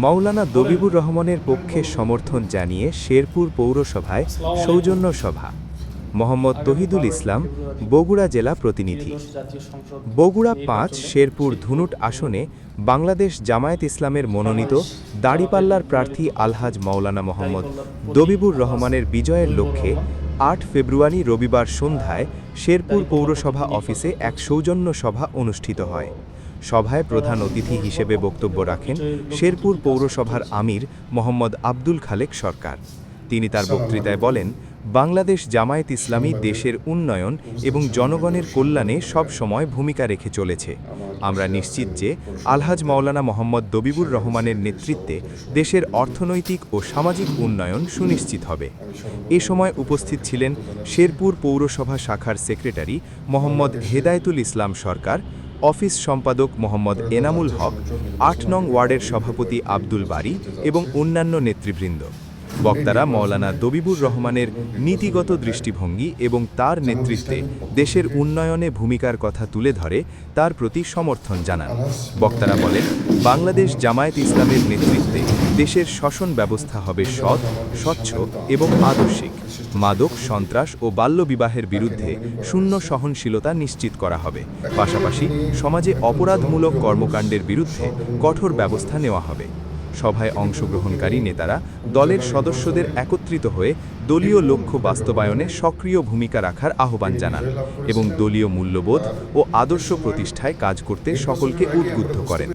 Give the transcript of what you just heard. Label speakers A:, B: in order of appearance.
A: মাওলানা দবিবুর রহমানের পক্ষে সমর্থন জানিয়ে শেরপুর পৌরসভায় সৌজন্য সভা। মোহাম্মদ তহিদুল ইসলাম, বগুড়া জেলা প্রতিনিধি। বগুড়া ৫ শেরপুর ধুনুট আসনে বাংলাদেশ জামায়াত ইসলামের মনোনীত দাড়িপাল্লার প্রার্থী আলহাজ মাওলানা মোহাম্মদ দবিবুর রহমানের বিজয়ের লক্ষ্যে ৮ ফেব্রুয়ারি রবিবার সন্ধ্যায় শেরপুর পৌরসভা অফিসে এক সৌজন্য সভা অনুষ্ঠিত হয়। সভায় প্রধান অতিথি হিসেবে বক্তব্য রাখেন শেরপুর পৌরসভার আমির মোহাম্মদ আব্দুল খালেক সরকার। তিনি তার বক্তৃতায় বলেন, বাংলাদেশ জামায়াত ইসলামী দেশের উন্নয়ন এবং জনগণের কল্যাণে সব সময় ভূমিকা রেখে চলেছে। আমরা নিশ্চিত যে আলহাজ মাওলানা মোহাম্মদ দবিবুর রহমানের নেতৃত্বে দেশের অর্থনৈতিক ও সামাজিক উন্নয়ন সুনিশ্চিত হবে। এ সময় উপস্থিত ছিলেন শেরপুর পৌরসভা শাখার সেক্রেটারি মোহাম্মদ হেদায়েতুল ইসলাম সরকার, অফিস সম্পাদক মোহাম্মদ এনামুল হক, ৮ নং ওয়ার্ডের সভাপতি আব্দুল বারী এবং অন্যান্য নেতৃবৃন্দ। বক্তারা মাওলানা দবিবুর রহমানের নীতিগত দৃষ্টিভঙ্গি এবং তার নেতৃত্বে দেশের উন্নয়নে ভূমিকার কথা তুলে ধরে তার প্রতি সমর্থন জানান। বক্তারা বলেন, বাংলাদেশ জামায়াত ইসলামের নেতৃত্বে দেশের শাসন ব্যবস্থা হবে সৎ, স্বচ্ছ এবং আদর্শিক। মাদক, সন্ত্রাস ও বাল্যবিবাহের বিরুদ্ধে শূন্য সহনশীলতা নিশ্চিত করা হবে। পাশাপাশি সমাজে অপরাধমূলক কর্মকাণ্ডের বিরুদ্ধে কঠোর ব্যবস্থা নেওয়া হবে। সভায় অংশগ্রহণকারী নেতারা দলের সদস্যদের একত্রিত হয়ে দলীয় লক্ষ্য বাস্তবায়নে সক্রিয় ভূমিকা রাখার আহ্বান জানান এবং দলীয় মূল্যবোধ ও আদর্শ প্রতিষ্ঠায় কাজ করতে সকলকে উদ্বুদ্ধ করেন।